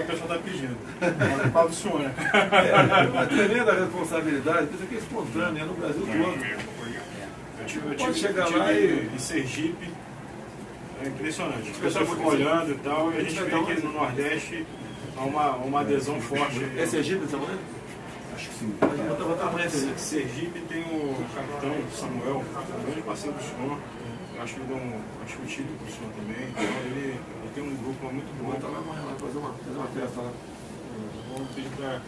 pessoal está pedindo. Para o senhor, né? Uma tremenda responsabilidade, isso aqui é espontâneo, é no Brasil todo. Eu Pode chegar lá e... em Sergipe, é impressionante. O pessoal fica olhando e tal, e a gente vê que no Nordeste há uma adesão forte. É Sergipe essa manhã? Acho que sim. Vou botar amanhã Sergipe. Sergipe tem o capitão Samuel, um grande parceiro do senhor. Eu acho que ele deu um título para o senhor também. Então ele tem um grupo muito bom. Vou estar lá amanhã, fazer uma festa lá. Vamos pedir para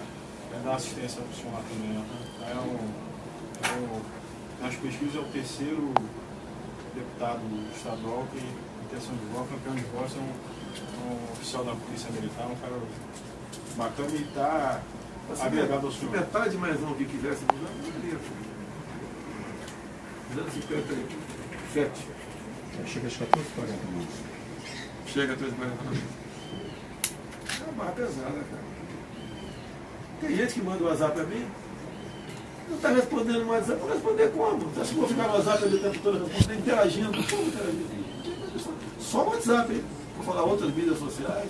dar assistência para o senhor lá também. Nas pesquisas é o terceiro deputado estadual que tem intenção de voto, campeão de votos, é um oficial da Polícia Militar, um cara bacana e está agregado ao senhor. Metade mais um que quisesse mudar, não queria. 257. Chega às 14h40. Chega a 13h40. É uma barra pesada, cara. Tem gente que manda o WhatsApp pra mim, não está respondendo no WhatsApp, vou responder como? Você acha que vou ficar no WhatsApp ali o tempo todo respondendo, interagindo? Como interagindo? Só no WhatsApp, hein? Vou falar outras mídias sociais.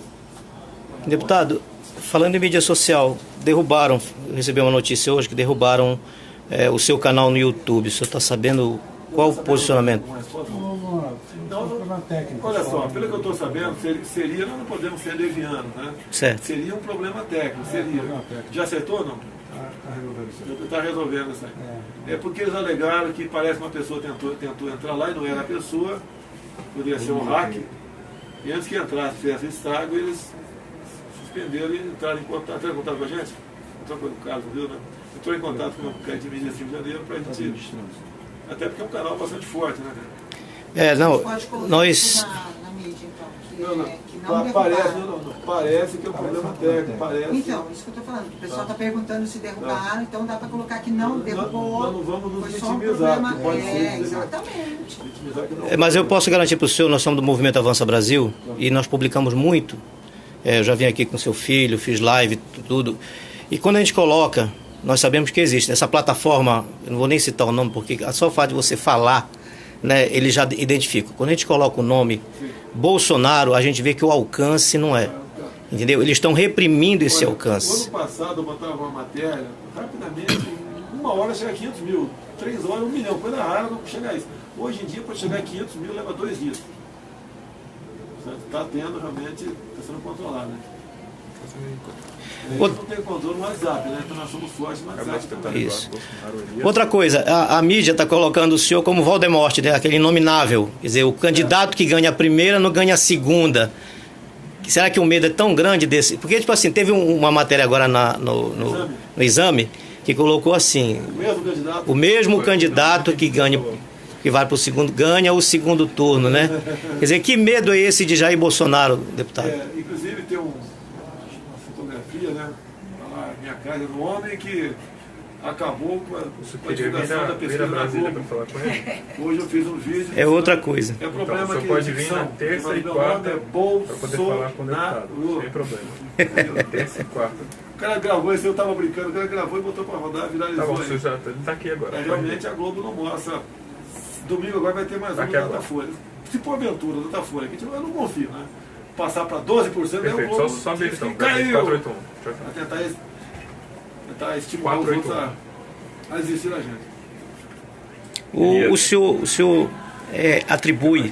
Deputado, falando em mídia social, derrubaram, eu recebi uma notícia hoje que derrubaram o seu canal no YouTube. O senhor está sabendo qual o posicionamento? Olha só, pelo que eu estou sabendo, seria, nós não podemos ser levianos, né? Certo. Seria um problema técnico, seria. Já acertou ou não? Está resolvendo isso aí. É porque eles alegaram que parece que uma pessoa tentou entrar lá e não era a pessoa, poderia ser um hack, e antes que entrasse, fizesse estrago, eles suspenderam e entraram em contato. Entraram em contato com a gente? Entrou com o Carlos, viu, né? Entrou em contato com o Crédito de Mídia de Janeiro para a gente. Até porque é um canal bastante forte, né, cara? Nós... Na mídia, então, parece que é um problema técnico, parece. Então, isso que eu estou falando, o pessoal está perguntando se derrubaram, então dá para colocar que não derrubou. Nós não vamos nos foi vitimizar, só um que pode ser. exatamente. Mas eu posso garantir para o senhor, nós somos do Movimento Avança Brasil e nós publicamos muito. Eu já vim aqui com seu filho, fiz live, tudo. E quando a gente coloca, nós sabemos que existe. Essa plataforma, eu não vou nem citar o nome, porque só o fato de você falar, né, ele já identifica. Quando a gente coloca o nome Bolsonaro, a gente vê que o alcance não é. Entendeu? Eles estão reprimindo esse alcance. Ano passado eu botava uma matéria, rapidamente, em 1 hora chega a 500 mil, 3 horas 1 milhão, coisa rara não chega a isso. Hoje em dia, para chegar a 500 mil, leva 2 dias. Está tendo realmente, está sendo controlado, né? Não tem controle no WhatsApp, né? Então nós somos fortes no WhatsApp também. Isso. Outra coisa, a mídia está colocando o senhor como Voldemort, né? Aquele inominável. Quer dizer, o candidato que ganha a primeira não ganha a segunda. Será que o medo é tão grande desse? Porque, tipo assim, teve uma matéria agora no exame que colocou assim: o mesmo candidato que ganha, que vai para o segundo, ganha o segundo turno, né? Quer dizer, que medo é esse de Jair Bolsonaro, deputado? Inclusive tem uma fotografia, né? Lá na minha casa, do homem que acabou com a divulgação da pesquisa da Globo. Hoje eu fiz um vídeo. É outra coisa. É o problema então, que pode vir na terça e quarta para poder falar com o deputado. Sem problema. Terça e quarta. O cara gravou, esse eu estava brincando, o cara gravou e botou para rodar, viralizou. Tá bom, ele está aqui agora. Realmente a Globo não mostra. Domingo agora vai ter mais um da Datafolha. Se porventura, da Datafolha, que eu não confio, né? Passar para 12%, perfeito, é o Globo. Só sobe então, caiu. 481. Para tentar estimular os outros a existir na gente. O senhor atribui,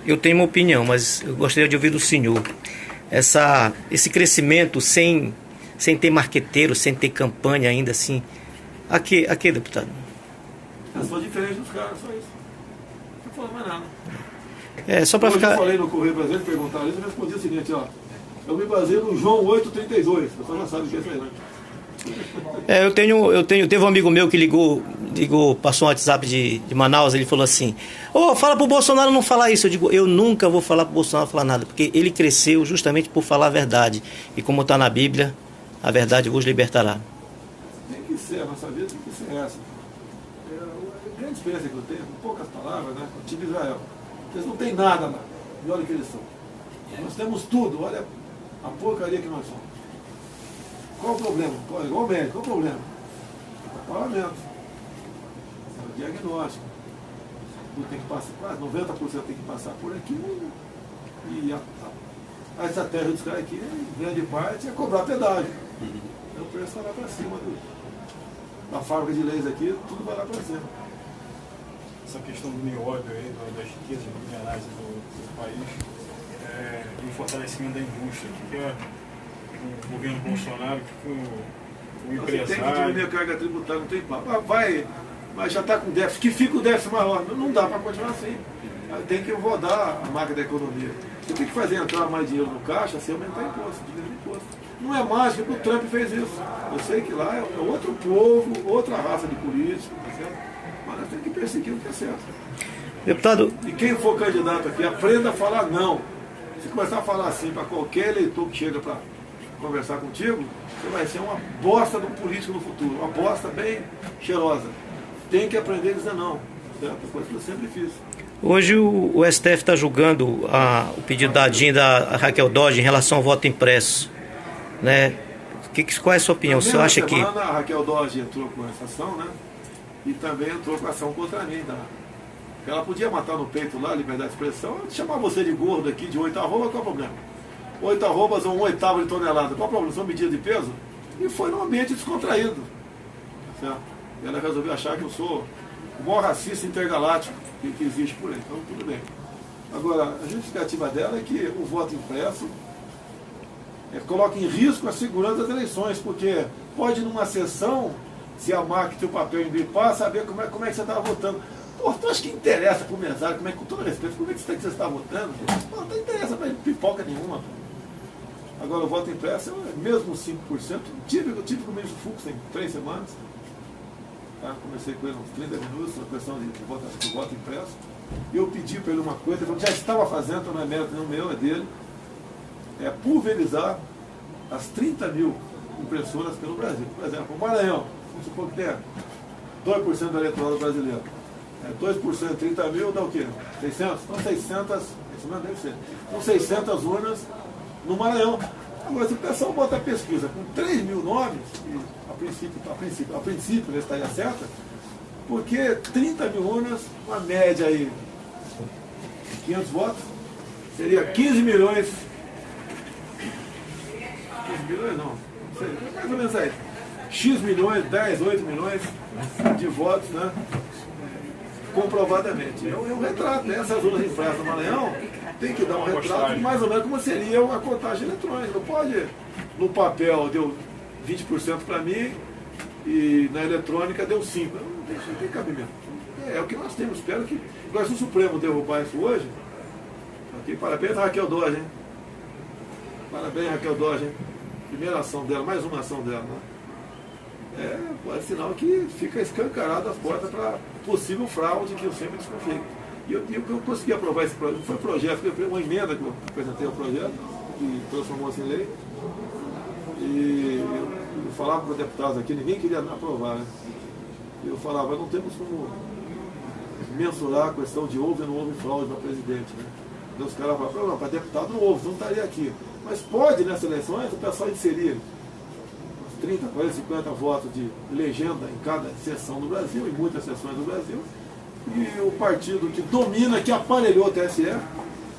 eu tenho uma opinião, mas eu gostaria de ouvir do senhor, esse crescimento sem ter marqueteiro, sem ter campanha ainda assim, a que, deputado? Eu sou diferente dos caras, só isso. Não falo mais nada. Só para ficar... Eu falei no Correio Brasileiro, perguntaram isso, eu respondi o seguinte, ó. Eu me baseio no João 8,32. O pessoal não sabe o que é isso aí, né? Teve um amigo meu que ligou, passou um WhatsApp de Manaus, ele falou assim: fala pro Bolsonaro não falar isso. Eu digo, eu nunca vou falar pro Bolsonaro falar nada, porque ele cresceu justamente por falar a verdade. E como está na Bíblia, a verdade vos libertará. Tem que ser, a nossa vida tem que ser essa. A grande experiência que eu tenho, com poucas palavras, né? Com o time de Israel. Eles não têm nada lá. E olha o que eles são. Nós temos tudo, olha a porcaria que nós somos. Qual o problema? Igual o médico, qual o problema? O parlamento. O diagnóstico. Tudo tem que passar, quase 90% tem que passar por aqui. E a estratégia dos caras aqui, em grande parte, é cobrar pedágio. Então o preço vai lá para cima da fábrica de leis aqui, tudo vai lá para cima. Essa questão do nióbio aí, das riquezas minerais do país, e o fortalecimento da indústria, que é o governo Bolsonaro, que o empresário... Tem que diminuir a carga tributária, não tem papo. Mas já está com déficit, que fica o déficit maior. Não dá para continuar assim. Tem que rodar a máquina da economia. Você tem que fazer entrar mais dinheiro no caixa sem aumentar imposto, diminuir imposto. Não é mágica que o Trump fez isso. Eu sei que lá é outro povo, outra raça de políticos, tá certo? Mas nós temos que perseguir o que é certo. Deputado... E quem for candidato aqui, aprenda a falar não. Se começar a falar assim para qualquer eleitor que chega para conversar contigo, você vai ser uma bosta do político no futuro, uma bosta bem cheirosa. Tem que aprender a dizer não, certo? É coisa que eu sempre fiz. Hoje o STF está julgando o pedido da DIN da Raquel Dodge em relação ao voto impresso, né? Qual é a sua opinião? Você acha que... A Raquel Dodge entrou com essa ação, né? E também entrou com a ação contra mim, tá? Ela podia matar no peito lá, liberdade de expressão, chamar você de gordo aqui, de 8 arrobas, qual é o problema? 8 arrobas ou 1/8 de tonelada, qual é o problema? São medidas de peso? E foi num ambiente descontraído, certo? E ela resolveu achar que eu sou o maior racista intergaláctico que existe por aí, então tudo bem. Agora, a justificativa dela é que o voto impresso coloca em risco a segurança das eleições, porque pode numa sessão, se a máquina e o papel embripar, saber como é que você está votando. Pô, tu acha que interessa pro mesário, com todo respeito, como é que você está votando? Pô, não interessa para pipoca nenhuma. Agora o voto impresso, mesmo 5%, eu tive com o ministro Fux em 3 semanas. Tá? Comecei com ele uns 30 minutos na questão do voto impresso. Eu pedi para ele uma coisa, ele já estava fazendo, então não é mérito não meu, é dele. É pulverizar as 30 mil impressoras pelo Brasil. Por exemplo, o Maranhão, vamos supor que tenha 2% do eleitorado brasileiro. 2% de 30 mil dá o quê? 600? Então 600, isso não deve ser. Então 600 urnas no Maranhão. Agora, se o pessoal bota a pesquisa com 3 mil nomes, e a princípio né, estaria certa, porque 30 mil urnas, uma média aí de 500 votos, seria 15 milhões. 15 milhões não, sei, mais ou menos aí. X milhões, 10, 8 milhões de votos, né? Comprovadamente. É um retrato, né? Essas urnas impressas no Maranhão tem que dar um retrato mais ou menos como seria uma contagem eletrônica. Não pode, no papel deu 20% para mim e na eletrônica deu 5%. Não tem cabimento. É o que nós temos. Espero que o Supremo derrubar isso hoje. Okay? Parabéns a Raquel Dodge, hein? Parabéns, Raquel Dodge, hein? Primeira ação dela, mais uma ação dela, né? É sinal que fica escancarado as portas para possível fraude que eu sempre desconfiei. E eu consegui aprovar esse projeto, foi um projeto, uma emenda que eu apresentei ao projeto, que transformou-se em lei. E eu falava para os deputados aqui, ninguém queria aprovar, né? Eu falava, não temos como mensurar a questão de houve ou não houve fraude para presidente, né? Então os caras falavam, não, para deputado não houve, não estaria aqui. Mas pode, nessas eleições, o pessoal inserir 30, 40, 50 votos de legenda em cada sessão do Brasil, em muitas sessões do Brasil, e o partido que domina, que aparelhou o TSE,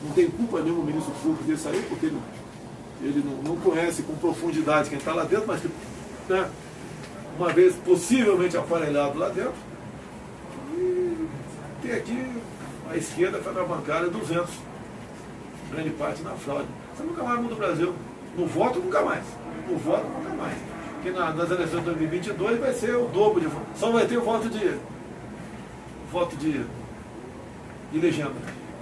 não tem culpa nenhuma o ministro Fux disso aí, porque ele não conhece com profundidade quem está lá dentro, mas né, uma vez possivelmente aparelhado lá dentro, e tem aqui a esquerda foi para a bancária 200, grande parte na fraude. Você nunca mais muda o Brasil. No voto, nunca mais. No voto, nunca mais. Porque nas eleições de 2022 vai ser o dobro de voto. Só vai ter o voto de legenda.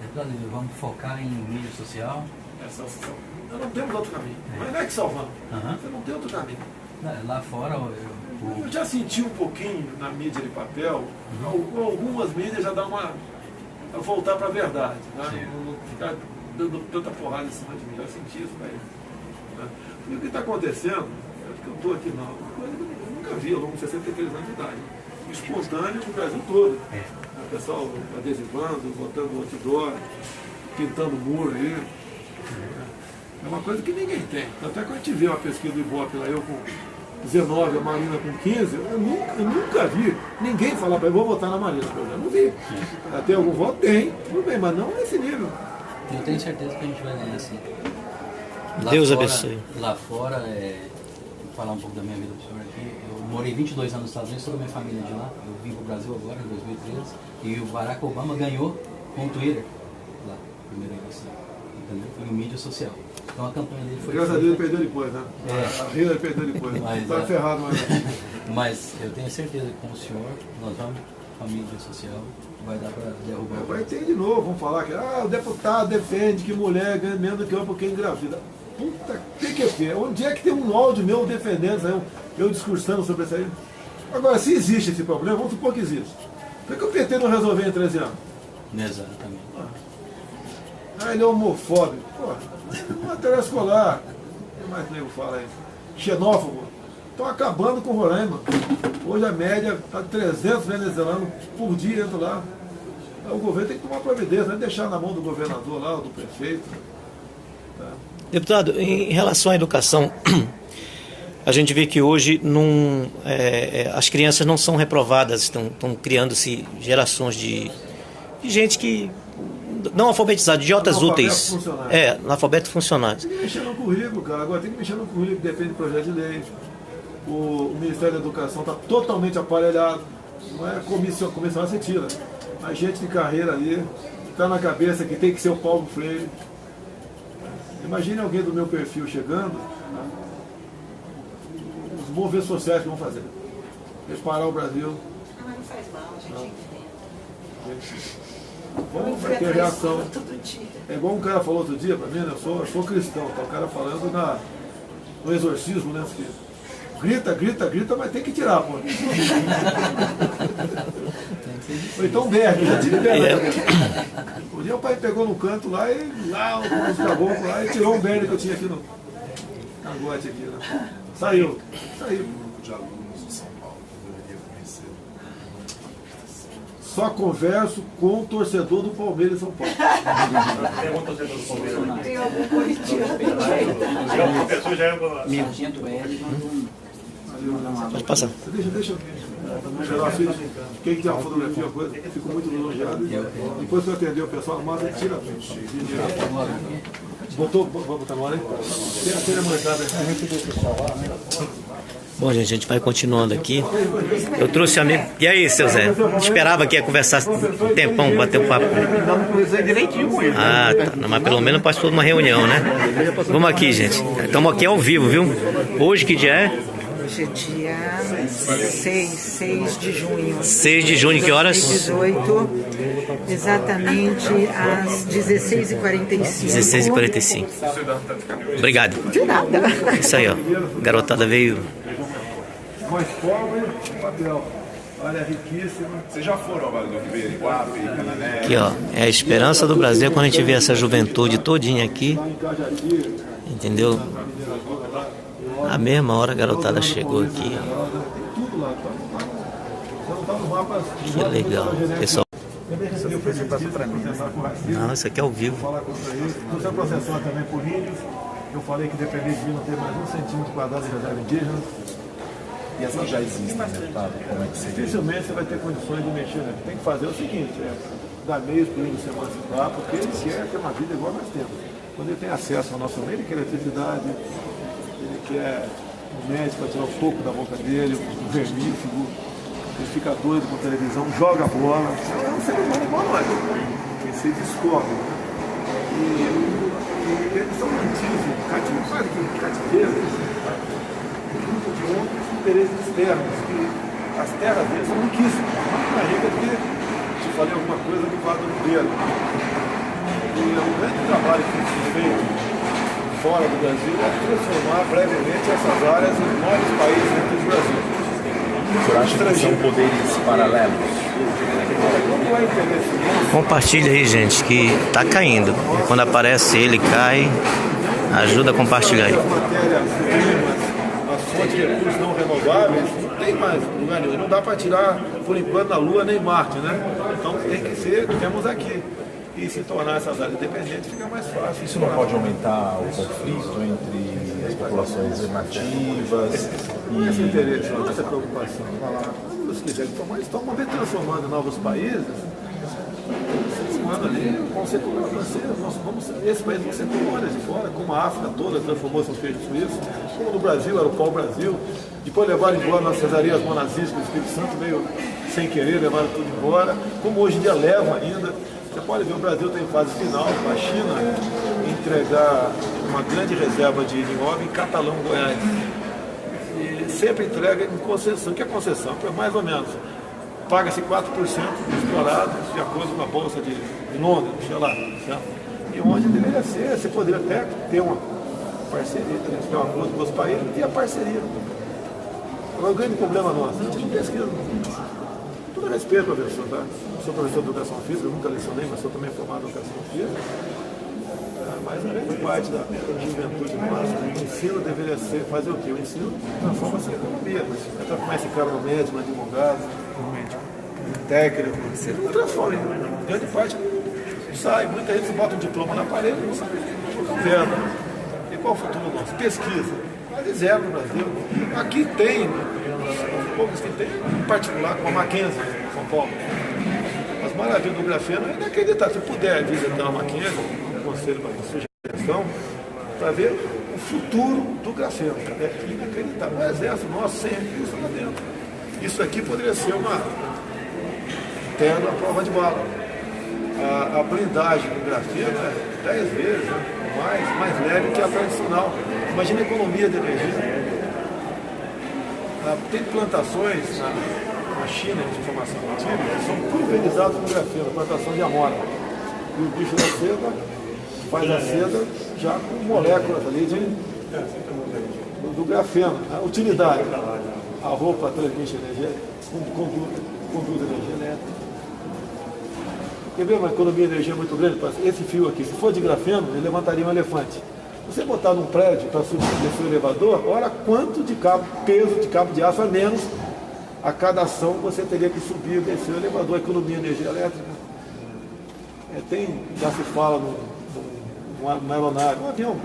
Deputado, vamos focar em mídia social? Nós não temos outro caminho. Mas não é que salvamos. Você não tem outro caminho. Lá fora... Eu já senti um pouquinho na mídia de papel, algumas mídias já dão a voltar para a verdade. Né? Não ficar dando tanta porrada em cima de mim. Já senti isso daí. Né? E o que está acontecendo, eu estou aqui não, coisa que eu nunca vi ao longo de 63 anos de idade. Espontâneo no Brasil todo. O pessoal adesivando, botando outdoor, pintando muro aí. É uma coisa que ninguém tem. Até quando a gente vê uma pesquisa do Ibope lá, eu com 19, a Marina com 15, eu nunca vi ninguém falar para eu vou votar na Marina, por exemplo. Não vi. Até algum voto tem, tudo bem, mas não nesse nível. Eu tenho certeza que a gente vai ganhar assim. Deus abençoe. Lá fora, vou falar um pouco da minha vida para o senhor aqui. Eu morei 22 anos nos Estados Unidos, toda a minha família de lá. Eu vim para o Brasil agora, em 2013. E o Barack Obama ganhou com o Twitter, lá, primeira eleição. Entendeu? Foi em mídia social. Então a campanha dele foi... Graças a Deus ele perdeu depois, né? A Hillary perdeu depois. Está ferrado, mas eu tenho certeza que com o senhor, nós vamos, a mídia social, vai dar para derrubar. Vai ter de novo, vamos falar que o deputado defende que mulher ganha menos do que homem porque engravida. Puta, tem que ver. Onde é que tem um áudio meu defendendo isso aí, eu discursando sobre isso aí? Agora, se existe esse problema, vamos supor que existe. Por que o PT não resolveu em 13 anos? Exatamente. Ele é homofóbico. Pô, material escolar. O que mais nego fala aí? Xenófobo. Estão acabando com Roraima. Hoje a média está 300 venezuelanos por dia entra lá. O governo tem que tomar providência, não é deixar na mão do governador lá, ou do prefeito. Tá? Deputado, em relação à educação, a gente vê que hoje as crianças não são reprovadas, estão criando-se gerações de gente que não alfabetizada, idiotas úteis. Analfabetos funcionais. Tem que mexer no currículo, cara. Agora tem que mexer no currículo, depende do projeto de lei. O Ministério da Educação está totalmente aparelhado. Não é comissão, você tira. A gente de carreira ali, está na cabeça que tem que ser o Paulo Freire. Imagine alguém do meu perfil chegando, né? Os movimentos sociais que vão fazer. Reparar o Brasil. Mas não faz mal, a gente entende. Bom, vai ter reação. É igual um cara falou outro dia para mim, né? Eu sou cristão, tá o cara falando no exorcismo, né? Grita, mas tem que tirar, pô. Ou então bebe, já tive bebe. Um dia o pai pegou no canto lá e os caboclos lá e tirou um bebe que eu tinha aqui no cangote aqui, né? Saiu. De alunos de São Paulo, eu deveria conhecer. Só converso com o torcedor do Palmeiras em São Paulo. Tem algum torcedor do Palmeiras? Tem algum corintiano. Pode passar. Deixa eu quem tem uma fotografia, uma coisa, fico muito elogiado. Depois que eu atender o pessoal, mas tira. Vou botar no ar aí? Tem a molecada aí. Bom, gente, a gente vai continuando aqui. Eu trouxe um amigo. E aí, seu Zé? Esperava que ia conversar um tempão, bater um papo. Não conversei direitinho com ele. Ah, tá. Mas pelo menos participou de uma reunião, né? Vamos aqui, gente. Estamos aqui ao vivo, viu? Hoje que dia é? Hoje é dia 6 de junho. 6 de junho, que horas? 18, exatamente às 16h45. 16h45. Obrigado. De nada. Isso aí, ó. A garotada veio. Mais pobre, papel. Olha, riquíssima. Vocês já foram ao Vale do Ribeira, Iguape, Canané? Aqui, ó. É a esperança do Brasil quando a gente vê essa juventude todinha aqui. Entendeu? A mesma hora a garotada chegou aqui, ó. Que legal. Pessoal. Não, isso aqui é ao vivo. Não se processar também por índios. Eu falei que dependente de não ter mais 1 centímetro quadrado de reserva indígena. E essas já existem, deputado? Como é que seria? Dificilmente você vai ter condições de mexer. Né? Tem que fazer o seguinte, dar meios para o índio se emancipar, porque ele quer ter uma vida igual nós temos. Quando ele tem acesso ao nosso meio, ele quer eletricidade, ele quer um médico para tirar o toco da boca dele, um vermífugo, ele fica doido com televisão, joga bola. É um ser humano igual nós, que se descobre. Né? E eles são mantidos, cativeiros, junto de outros interesses externos, que as terras deles são riquíssimas, muito mais ricas do que se falei alguma coisa do quadro inteiro. E o grande trabalho que tem sido feito fora do Brasil é transformar brevemente essas áreas em novos países dentro do Brasil. O senhor acha que são poderes paralelos? Não vai entender isso. Compartilha aí, gente, que tá caindo. Quando aparece ele, cai. Ajuda a compartilhar aí. As matérias-primas, as fontes de recursos não renováveis, não tem mais lugar nenhum. Não dá para tirar, por enquanto, na Lua nem Marte, né? Então tem que ser, temos aqui. E se tornar essas áreas independentes fica mais fácil. Isso não pode aumentar o conflito entre as populações nativas Esse interesse, essa preocupação. Se quiserem tomar, eles estão uma vez transformando em novos países. ano ali, vão ser esse país vão ser colônias de fora, como a África toda transformou-se no Feijão Suíço, como no Brasil era o pau-brasil, depois levaram embora nas cesarias monazistas do Espírito Santo, meio sem querer, levaram tudo embora, como hoje em dia levam ainda. Você pode ver, o Brasil tem fase final para a China entregar uma grande reserva de nióbio em Catalão, Goiás. E sempre entrega em concessão. O que é concessão? É mais ou menos. Paga-se 4% explorado, de acordo com a Bolsa de Londres, sei lá. Certo? E onde deveria ser, você poderia até ter uma parceria, ter um acordo com os países e ter a parceria. Agora, o grande problema nosso, a gente não pesquisa. Tudo a respeito, professor, tá? Sou professor de educação física, eu nunca lecionei, mas sou também formado em educação física. Mas a grande parte da juventude nossa, o ensino deveria ser, fazer o quê? O ensino transforma-se em economia. Vai transformar esse cara no médico, no advogado, no técnico. Não transforma, grande parte sai, muita gente bota um diploma na parede e não sabe verba. E qual o futuro nosso? Pesquisa. Quase zero no Brasil. Aqui tem, os poucos que tem, em particular, com a Mackenzie, São Paulo. As maravilhas do grafeno é inacreditável. Se puder visitar a Mackenzie, um conselho para sugestão, para ver o futuro do grafeno. É inacreditável. O exército nosso sempre isso lá dentro. Isso aqui poderia ser uma terra à prova de bala. A blindagem do grafeno é 10 vezes mais leve que a tradicional. Imagina a economia de energia. Tem plantações na China, de formação antiga, que são pulverizadas com grafeno, plantação de amora. E o bicho da seda faz a seda já com moléculas ali do grafeno. A utilidade. A roupa transmite energia, conduz energia elétrica. Quer ver uma economia de energia muito grande? Esse fio aqui, se for de grafeno, ele levantaria um elefante. Você botar num prédio para subir o elevador, olha quanto de peso de cabo de aço a menos a cada ação você teria que subir e descer o elevador, a economia de energia elétrica. Já se fala numa aeronave, um avião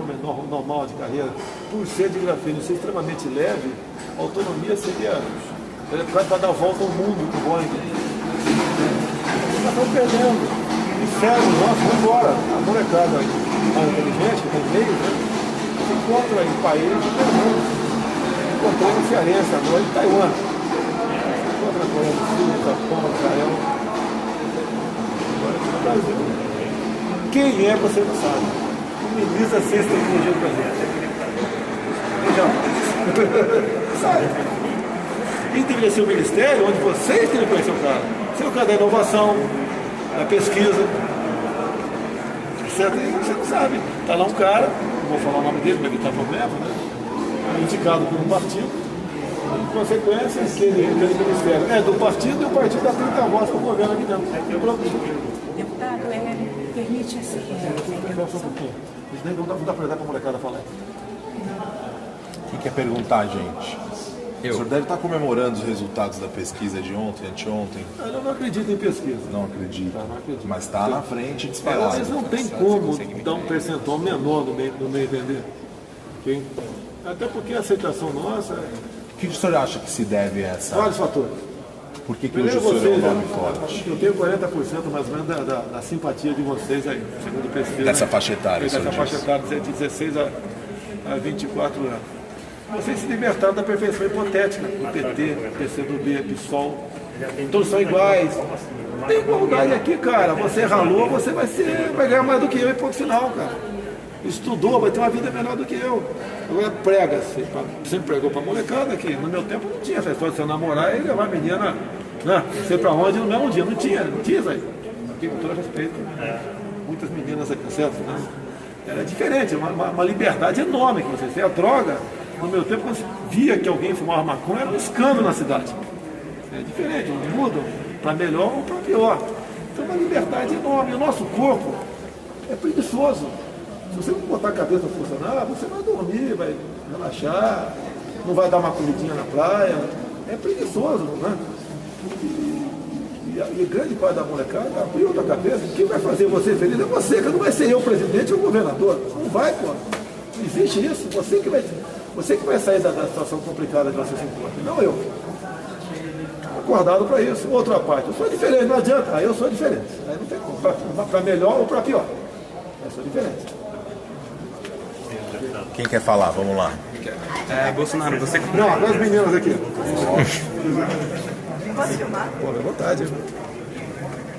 normal de carreira, por ser de grafeno ser extremamente leve, a autonomia seria para dar a volta ao mundo com o Boeing. Nós estamos perdendo. E sério, nossa, vamos embora. A molecada mais inteligente, que tem meio, se encontra em países diferentes. Encontrei no Cearense agora, em Taiwan. Se encontra na Coreia do Sul, no Japão, no Israel. Agora aqui no Brasil. Quem é, você não sabe. O ministro da Ciência e Tecnologia do Brasil. Sabe? Quem deveria ser o ministério onde vocês teriam que conhecer o cara? Ser o cara da inovação, da pesquisa. Você não sabe. Está lá um cara, não vou falar o nome dele para evitar problema, né? Indicado por um partido, em consequência, aquele ministério é do partido e o partido dá 30 votos para o governo aqui dentro. Deputado, permite assim. Não dá para dar para a molecada falar. Quem quer perguntar, gente? O senhor deve estar comemorando os resultados da pesquisa de ontem, anteontem. Eu não acredito em pesquisa. Não acredito. Mas está na frente disparado. Vocês não tem como dar um percentual menor no meu entender. Okay? Até porque a aceitação nossa... O que o senhor acha que se deve a essa... Vários fatores. Por que hoje o senhor é um nome forte? Eu tenho 40% mais ou menos da simpatia de vocês aí, segundo pesquisa. Dessa faixa etária, dessa faixa etária, de 16 a 24 anos. Vocês se libertaram da perfeição hipotética do PT, PCdoB, PSOL. Todos são iguais. Não tem igualdade aqui, cara. Você ralou, você vai ganhar mais do que eu e ponto final, cara. Estudou, vai ter uma vida melhor do que eu. Agora prega-se, sempre pregou pra molecada, que no meu tempo não tinha essa história de você namorar e levar a menina, né, sei pra onde no mesmo dia. Não tinha isso aí. Aqui, com todo respeito. Muitas meninas aqui, certo? Né? Era diferente, uma liberdade enorme que vocês têm. A droga, no meu tempo, quando você via que alguém fumava maconha, era um escândalo na cidade. É diferente, mudam para melhor ou para pior. Então, uma liberdade enorme. E o nosso corpo é preguiçoso. Se você não botar a cabeça a funcionar, você vai dormir, vai relaxar, não vai dar uma corridinha na praia. É preguiçoso, né? E grande parte da molecada abriu outra cabeça. Quem vai fazer você feliz é você, que não vai ser eu o presidente ou o governador. Não vai, pô. Não existe isso. Você que vai sair da situação complicada que você se encontra, não eu. acordado para isso. Outra parte, eu sou diferente, não adianta, aí eu sou diferente. Aí não tem como, para melhor ou para pior. Eu sou diferente. Quem quer falar? Vamos lá. Bolsonaro, você como... Não, as meninas aqui. Posso filmar? Pô, à vontade.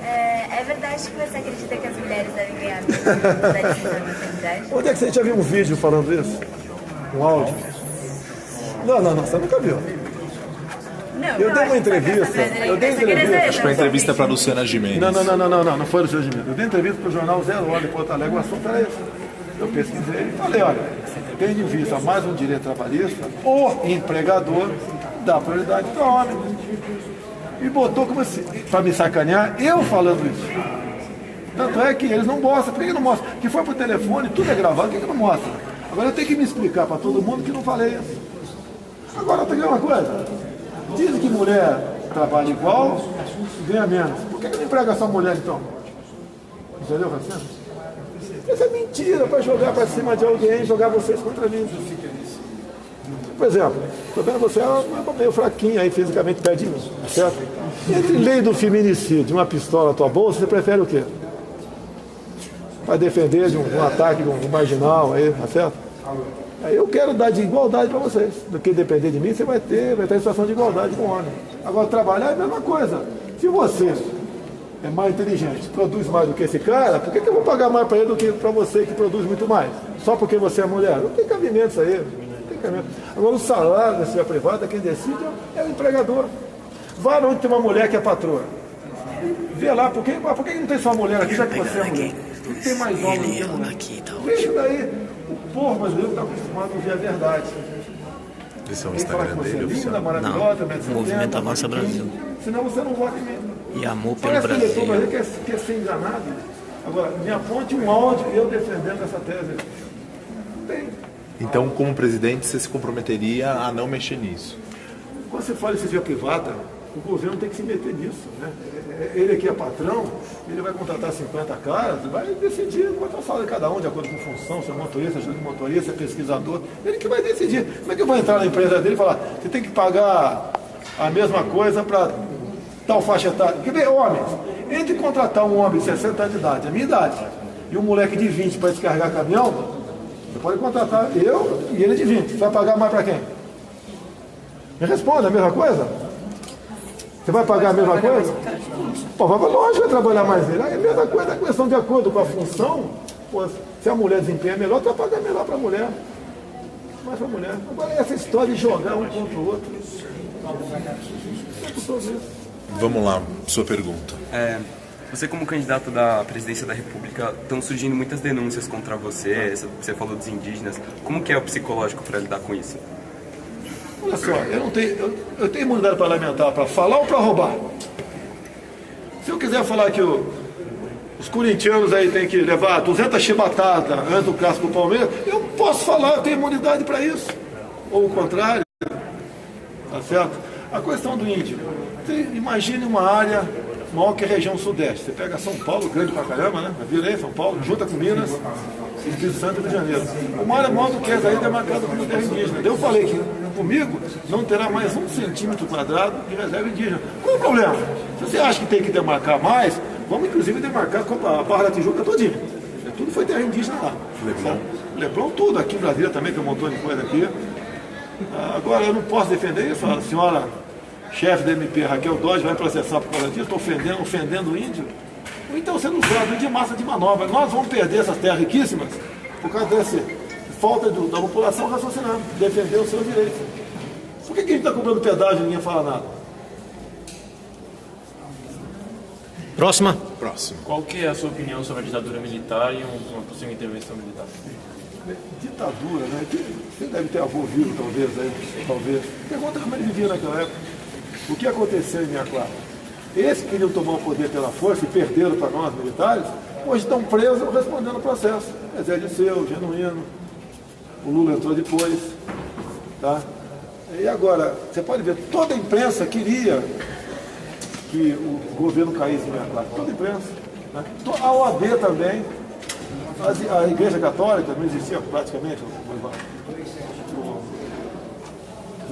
É verdade que você acredita que as mulheres devem ganhar menos da licença da maternidade? Onde é que você já viu um vídeo falando isso? Um áudio? Não, você nunca viu. Não, eu dei uma entrevista. Acho que foi uma entrevista para a Luciana Gimenez. Não foi Luciana Gimenez. Eu dei entrevista para o jornal Zero Hora de Porto Alegre, o assunto era esse. Eu pesquisei e falei, olha, tendo em vista mais um direito trabalhista, o empregador dá prioridade para o homem. E botou como assim, para me sacanear, eu falando isso. Tanto é que eles não mostram. Por que não mostram? Que foi pro telefone, tudo é gravado, por que não mostra? Agora eu tenho que me explicar para todo mundo que não falei isso. Agora tem uma coisa. Dizem que mulher trabalha igual, ganha menos. Por que não emprega só mulher então? Entendeu, Raciano? Isso é mentira para jogar para cima de alguém, jogar vocês contra mim. Por exemplo, estou vendo você é meio fraquinho aí, fisicamente perto de mim, certo? Entre lei do feminicídio e uma pistola na tua bolsa, você prefere o quê? Para defender de um ataque de um marginal aí, tá certo? Aí eu quero dar de igualdade para vocês. Do que depender de mim, você vai ter em situação de igualdade com o homem. Agora, trabalhar é a mesma coisa. Se você é mais inteligente, produz mais do que esse cara, por que eu vou pagar mais para ele do que para você que produz muito mais? Só porque você é mulher? Não tem cabimento isso aí. Não tem cabimento. Agora, o salário da sua privada, quem decide é o empregador. Vá onde tem uma mulher que é patroa. Vê lá, por que não tem só uma mulher aqui, já que você é mulher? Por que tem mais homem do que mulher? Veja daí, o povo brasileiro está acostumado a ouvir a verdade. Esse é o Instagram dele, oficial. Não, Movimento Avança Brasil. Senão você não vota em mim. E amor pelo Parece Brasil. Que o eleitor quer ser enganado. Agora, me aponte um áudio eu defendendo essa tese. Não tem. Então, como presidente, você se comprometeria a não mexer nisso? Quando você fala em iniciativa privada, o governo tem que se meter nisso, né? Ele aqui é patrão, ele vai contratar 50 caras, vai decidir quanto é o salário de cada um, de acordo com função, se é motorista, ajuda de motorista, se é pesquisador, ele que vai decidir. Como é que eu vou entrar na empresa dele e falar, você tem que pagar a mesma coisa para tal faixa etária? Quer ver, homens, entre contratar um homem de 60 anos de idade, a minha idade, e um moleque de 20 para descarregar caminhão, você pode contratar eu e ele de 20, você vai pagar mais para quem? Me responda, a mesma coisa? Você vai pagar a mesma coisa? Pô, lógico, vai trabalhar mais nele. É a mesma coisa, é questão de acordo com a função. Pô, se a mulher desempenha melhor, tu vai pagar melhor para a mulher. Mais para a mulher. Agora, essa história de jogar um contra o outro. Vamos lá, sua pergunta. Você como candidato da presidência da República, estão surgindo muitas denúncias contra você. Você falou dos indígenas. Como que é o psicológico para lidar com isso? Olha só, eu tenho imunidade parlamentar para falar ou para roubar? Se eu quiser falar que os corintianos aí têm que levar 200 chibatadas antes do clássico do Palmeiras, eu posso falar, eu tenho imunidade para isso. Ou o contrário, tá certo? A questão do índio, imagine uma área maior que a região sudeste. Você pega São Paulo, grande pra caramba, né? Virei São Paulo, junta com Minas, Espírito Santo e Rio de Janeiro. Uma área maior do que essa aí é marcada como terra indígena. Eu falei que comigo não terá mais 1 centímetro quadrado de reserva indígena. Qual o problema? Se você acha que tem que demarcar mais, vamos inclusive demarcar a Barra da Tijuca todinha. Tudo foi terra indígena lá. Leblon tudo, aqui em Brasília também tem um montão de coisa aqui. Agora eu não posso defender isso, a senhora chefe da MP, Raquel Dodge, vai processar por causa disso, estou ofendendo o índio. Ou então sendo usado de massa de manobra. Nós vamos perder essas terras riquíssimas por causa dessa falta da população raciocinando, defender os seus direitos. Por que a gente está cobrando pedágio e ninguém fala nada? Próxima. Qual que é a sua opinião sobre a ditadura militar e uma possível intervenção militar? Ditadura, né? Você deve ter avô vivo, talvez. Pergunta como ele vivia naquela época. O que aconteceu em 64? Esses que queriam tomar o poder pela força e perderam para nós, militares, hoje estão presos respondendo o processo. Zé Disseu, Genuíno, o Lula entrou depois. Tá? E agora, você pode ver, toda a imprensa queria que o governo caísse em 64. Toda a imprensa. Né? A OAB também. A Igreja Católica não existia praticamente.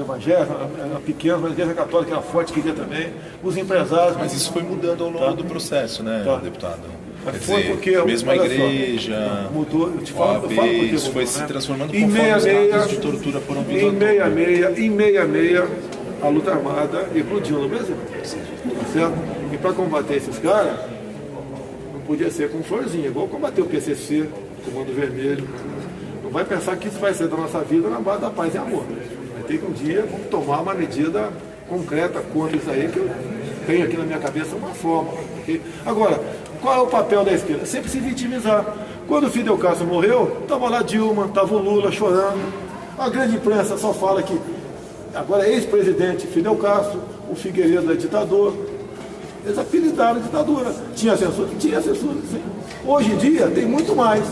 evangélicos, era pequena, mas a igreja católica era forte, queria também, os empresários. Mas isso foi mudando ao longo do processo, né, deputado? Mas Quer foi dizer, porque, mesmo a igreja, mudou, eu te falo, OAB, porque isso mudou, foi se transformando em conforme os 66, casos de tortura foram vindo. Em 66, a luta armada eclodiu no Brasil. Tá certo? E para combater esses caras, não podia ser com florzinha, igual combater o PCC, Comando Vermelho. Não vai pensar que isso vai ser da nossa vida na base da paz e amor. Vai ter que um dia vamos tomar uma medida concreta contra isso aí, que eu tenho aqui na minha cabeça uma forma. Okay? Agora, qual é o papel da esquerda? Sempre se vitimizar. Quando o Fidel Castro morreu, estava lá Dilma, estava o Lula chorando. A grande imprensa só fala que agora ex-presidente Fidel Castro, o Figueiredo é ditador. Eles apelidaram a ditadura. Tinha censura? Tinha censura, sim. Hoje em dia tem muito mais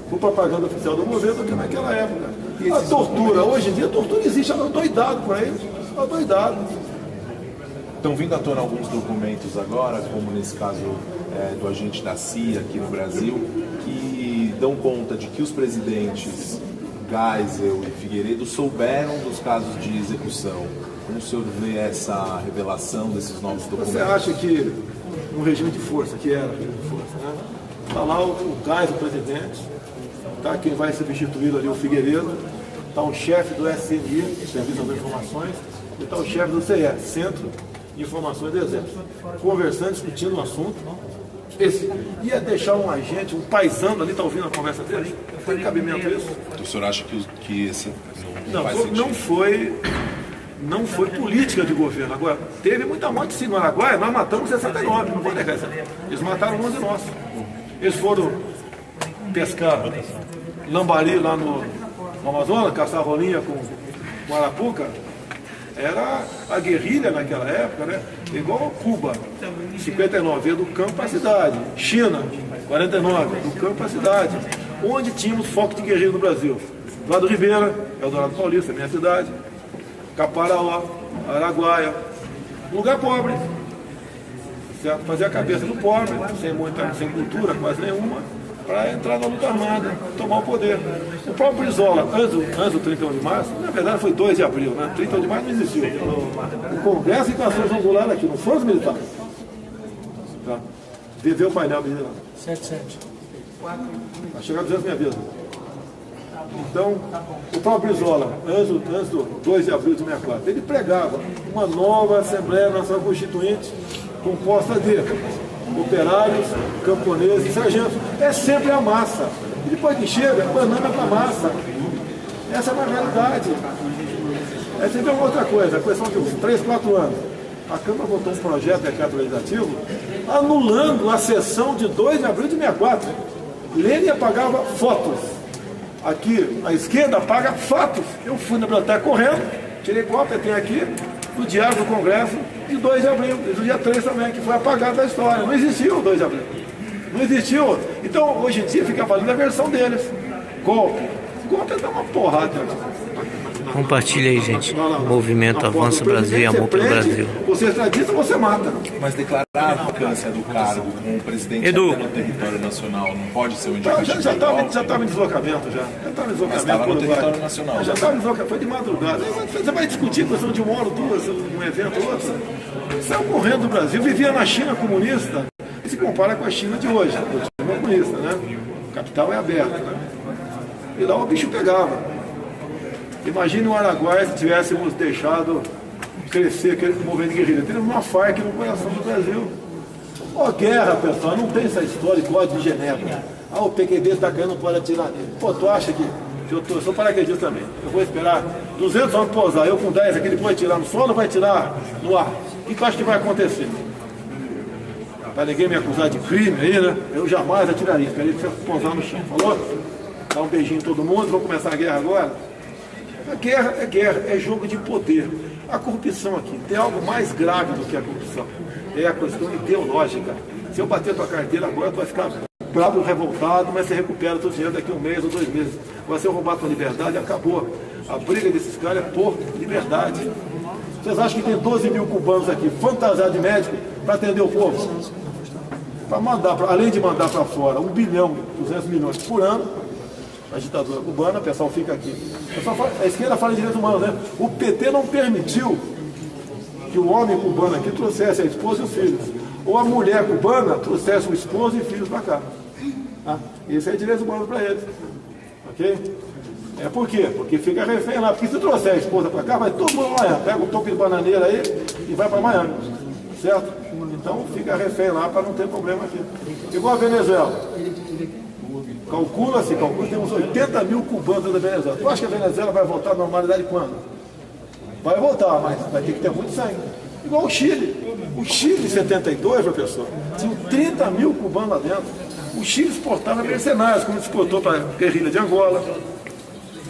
por propaganda oficial do governo do que naquela época. A tortura, hoje em dia a tortura existe, ela é doidado para eles. Ela é doidado. Estão vindo à tona alguns documentos agora, como nesse caso do agente da CIA aqui no Brasil, que dão conta de que os presidentes Geisel e Figueiredo souberam dos casos de execução. Como o senhor vê essa revelação desses novos documentos? Você acha que no regime de força, que era regime de força, né? Está lá o Geisel, o presidente, tá quem vai substituir ali o Figueiredo, está o chefe do SNI, Serviço das Informações, e está o chefe do CE, Centro de Informações do Exército, conversando, discutindo o assunto. Esse ia deixar um agente, um paisano ali, está ouvindo a conversa dele? Tem cabimento isso? Então, o senhor acha que esse não faz sentido? Não foi política de governo. Agora, teve muita morte sim no Araguaia, nós matamos 69, não vou negar isso. Eles mataram 11 nossos. Eles foram pescar lambari lá no Amazonas, caçar rolinha com arapuca. Era a guerrilha naquela época, né? Igual Cuba, 59, veio do campo para a cidade. China, 49, do campo para a cidade. Onde tínhamos foco de guerrilha no Brasil? Lá do Ribeira, Eldorado Paulista, minha cidade. Caparaó, Araguaia. Lugar pobre. Certo? Fazer a cabeça do pobre, sem cultura quase nenhuma, para entrar na luta armada, tomar o poder. O próprio Brizola, antes do 31 de março, na verdade foi 2 de abril, né? 31 de março não existiu. O Congresso em Cações Angular aqui, não foram os militares. Tá? Viveu o painel militar. 77. Vai chegar 200 minha vida. Então, o próprio Brizola, antes do 2 de abril de 64, ele pregava uma nova Assembleia Nacional Constituinte composta de operários, camponeses e sargentos. É sempre a massa. E depois que chega, banana para a massa. Essa é uma realidade. É sempre uma outra coisa, a questão de uns 3, 4 anos. A Câmara votou um projeto de decreto legislativo anulando a sessão de 2 de abril de 64. Lênin apagava fotos. Aqui, a esquerda apaga fatos. Eu fui na biblioteca correndo, tirei cópia, tem aqui, do Diário do Congresso, de 2 de abril, e do dia 3 também, que foi apagado da história. Não existiu o 2 de abril. Não existiu. Então, hoje em dia, fica valendo a versão deles. Golpe. Golpe dá uma porrada. Compartilha aí, gente. O movimento Avança Brasil e Amor pelo Brasil. Você extradita, você mata. Mas declarar a vacância do cargo com o presidente no território nacional não pode ser um indicativo? Já estava em deslocamento, já. Já estava em deslocamento. Mas estava no território nacional. Já estava em deslocamento, foi de madrugada. Você vai discutir questão de uma hora, duas, um evento ou outro. Saiu correndo do Brasil, vivia na China comunista. E se compara com a China de hoje. A China é comunista, né? O capital é aberto, né? E lá o bicho pegava. Imagine o Araguaia se tivéssemos deixado crescer aquele movimento de guerrilha. Teríamos uma FARC no coração do Brasil. Ó, guerra, pessoal, não tem essa história de Código de Genebra. Ah, o PQD está caindo, não pode atirar nele. Pô, tu acha que eu sou paraquedista também? Eu vou esperar 200 anos para pousar, eu com 10 aqui, ele pode atirar no solo ou vai atirar no ar? O que tu acha que vai acontecer? Para ninguém me acusar de crime aí, né? Eu jamais atiraria, esperei você pousar no chão. Falou? Dá um beijinho em todo mundo, vamos começar a guerra agora? A guerra, é jogo de poder. A corrupção aqui, tem algo mais grave do que a corrupção. É a questão ideológica. Se eu bater tua carteira agora, tu vai ficar bravo, revoltado, mas você recupera teu dinheiro daqui a 1 mês ou 2 meses. Vai ser roubar tua liberdade, acabou. A briga desses caras é por liberdade. Vocês acham que tem 12 mil cubanos aqui, fantasiados de médico, para atender o povo? Para mandar, além de mandar para fora 1 bilhão, 200 milhões por ano, a ditadura cubana, o pessoal fica aqui. O pessoal fala, a esquerda fala de direitos humanos, né? O PT não permitiu que o homem cubano aqui trouxesse a esposa e os filhos, ou a mulher cubana trouxesse o esposo e filhos para cá. Ah, isso é direitos humanos para eles. Ok? Por quê? Porque fica refém lá. Porque se trouxer a esposa para cá, vai todo mundo lá, pega um toco de bananeira aí e vai para Miami. Certo? Então fica refém lá para não ter problema aqui. Igual a Venezuela. Calcula-se, tem uns 80 mil cubanos da Venezuela. Tu acha que a Venezuela vai voltar à normalidade quando? Vai voltar, mas vai ter que ter muito sangue. Igual o Chile. O Chile, em 72, professor, tinha 30 mil cubanos lá dentro. O Chile exportava mercenários, como exportou para a guerrilha de Angola.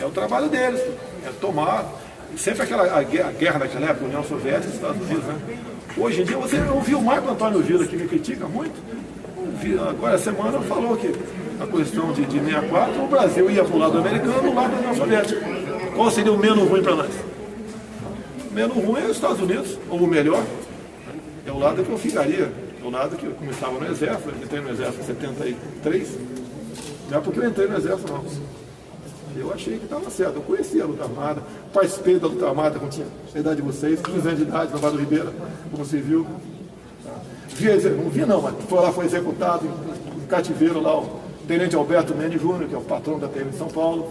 É o trabalho deles, é tomar. Sempre a guerra daquela época, União Soviética e Estados Unidos, né? Hoje em dia, você ouviu o Marco Antônio Villa, que me critica muito. Agora, essa semana, falou que a questão de 64, o Brasil ia para o lado americano, do lado da União Soviética. Qual seria o menos ruim para nós? O menos ruim é os Estados Unidos, ou o melhor, é o lado que eu ficaria. É o lado que eu começava no Exército, eu entrei no Exército em 73, não é porque eu entrei no Exército, não. Eu achei que estava certo, eu conhecia a luta armada, participei da luta armada quando tinha a idade de vocês, 15 anos de idade, no Vale do Ribeira, como civil. Não vi não, mas foi executado em cativeiro lá, o Tenente Alberto Mendes Júnior, que é o patrão da PM de São Paulo.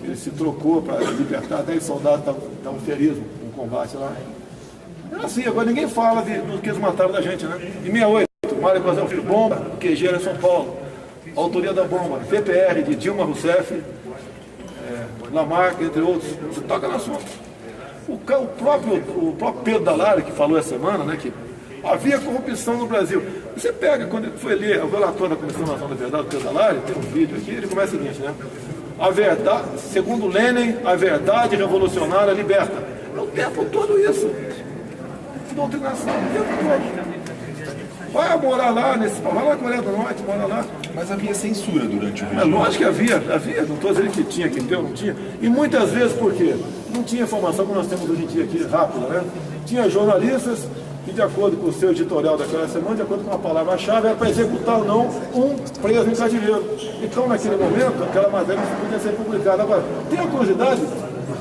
Ele se trocou para libertar 10 soldados que estavam feridos no combate lá. É assim, agora ninguém fala do que eles mataram da gente, né? Em 68, Mário Brasil Filho, bomba, QG era em São Paulo. A autoria da bomba, PPR de Dilma Rousseff, Lamarck, entre outros. Você toca no assunto. O próprio Pedro Dalari, que falou essa semana, né, que havia corrupção no Brasil. Você pega, quando ele foi ler o relatório da Comissão Nacional da Verdade, o Pedro Dalari, tem um vídeo aqui, ele começa o seguinte, né? A verdade, segundo Lenin, a verdade revolucionária liberta. É o tempo todo isso. Doutrinação, o tempo todo. Vai morar lá, vai lá na Coreia do Norte, mora lá. Mas havia censura durante o regime. É lógico que havia, não estou dizendo que tinha, que não tinha. E muitas vezes por quê? Não tinha informação como nós temos hoje em dia aqui, rápida, né? Tinha jornalistas que, de acordo com o seu editorial daquela semana, de acordo com a palavra-chave, era para executar ou não um preso em cativeiro. Então, naquele momento, aquela matéria não podia ser publicada. Agora, tem a curiosidade,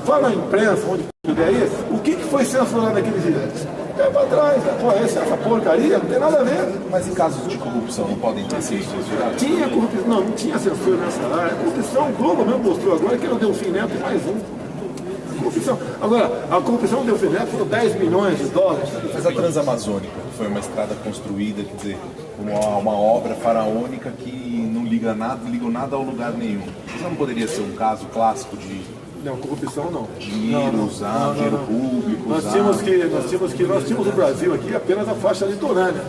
fala na imprensa, onde puder ir, o que foi censurado naquele dia? É para trás, pô, essa porcaria não tem nada a ver. Mas em casos de corrupção não podem ter sido censurados? Tinha corrupção, não tinha censura nessa área. A corrupção, o Globo mesmo mostrou agora que não deu fim neto e mais um. Corrupção. Agora, a corrupção deu fim neto por 10 milhões de dólares. Mas a Transamazônica foi uma estrada construída, quer dizer, uma obra faraônica que não ligou nada ao lugar nenhum. Isso não poderia ser um caso clássico de... Não, corrupção não. Dinheiro usado, dinheiro público nós tínhamos no Brasil aqui apenas a faixa litorânea.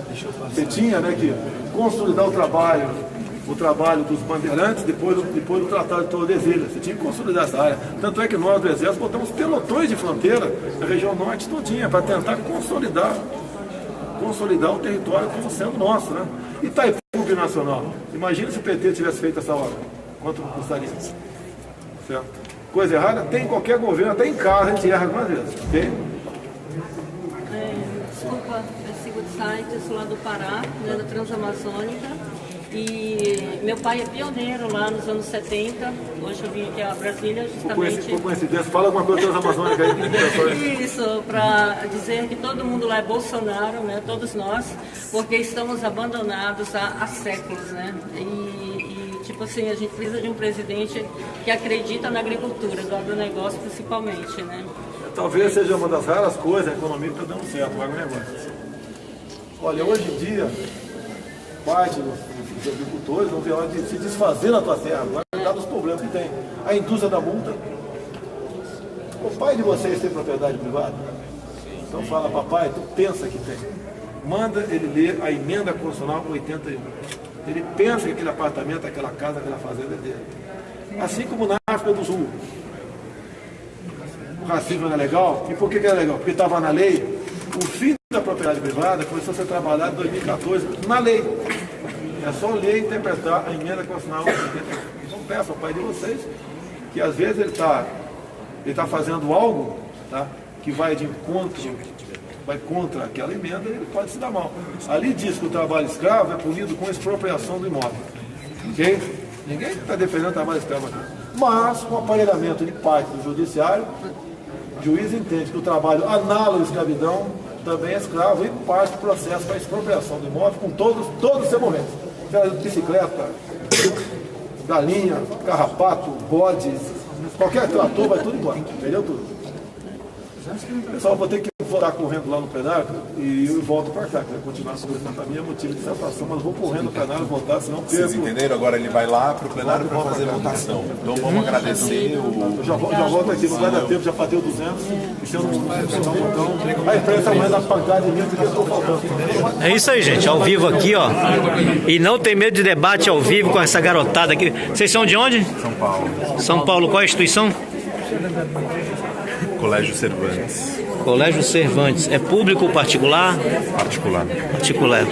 Você tinha, né, que consolidar o trabalho dos bandeirantes depois do Tratado de Tordesilhas. Você tinha que consolidar essa área. Tanto é que nós do Exército botamos pelotões de fronteira na região norte todinha para tentar consolidar o território como sendo nosso, né? Itaipu Binacional. Imagina se o PT tivesse feito essa obra. Quanto custaria? Certo? Coisa errada tem em qualquer governo, até em casa a gente erra algumas vezes. Okay? Desculpa, eu sigo de site, sou lá do Pará, né, da Transamazônica. E meu pai é pioneiro lá nos anos 70. Hoje eu vim aqui a Brasília justamente... Por coincidência, fala alguma coisa da Transamazônica aí. Isso, para dizer que todo mundo lá é Bolsonaro, né, todos nós, porque estamos abandonados há séculos, né? Tipo assim, a gente precisa de um presidente que acredita na agricultura, do agronegócio principalmente, né? Talvez seja uma das raras coisas, a economia que está dando certo, o agronegócio. Olha, hoje em dia, parte dos agricultores não tem hora de se desfazer na tua terra, dados os problemas que tem. A indústria da multa. O pai de vocês tem propriedade privada? Então fala, papai, tu pensa que tem. Manda ele ler a emenda constitucional 81. Ele pensa que aquele apartamento, aquela casa, aquela fazenda é dele. Assim como na África do Sul. O racismo não é legal. E por que é legal? Porque estava na lei. O fim da propriedade privada começou a ser trabalhado em 2014 na lei. É só ler e interpretar a emenda constitucional. Então peço ao pai de vocês que às vezes ele está fazendo algo, tá, que vai de encontro, vai contra aquela emenda, ele pode se dar mal. Ali diz que o trabalho escravo é punido com expropriação do imóvel. Ok? Ninguém está defendendo o trabalho escravo aqui. mas com aparelhamento de parte do judiciário, o juiz entende que o trabalho análogo à escravidão também é escravo e parte do processo para expropriação do imóvel com todos os emolumentos. Bicicleta, galinha, carrapato, bode, qualquer trator, vai tudo embora, perdeu tudo. Pessoal, vou ter que voltar correndo lá no plenário e eu volto para cá, quero continuar conversando para mim, é motivo de dissertação, mas vou correndo no plenário, voltar, senão perco. Vocês entenderam? Agora ele vai lá para o plenário para fazer a votação. Então vamos agradecer o... Eu já volto aqui, não vai dar tempo, já bateu 200, e se eu não então, a imprensa amanhã dá pancada em mim porque eu estou faltando. É isso aí, gente, ao vivo aqui, ó. E não tem medo de debate ao vivo com essa garotada aqui. Vocês são de onde? São Paulo. São Paulo, qual é a instituição? Colégio Cervantes. Colégio Cervantes. É público ou particular? Particular. Particular.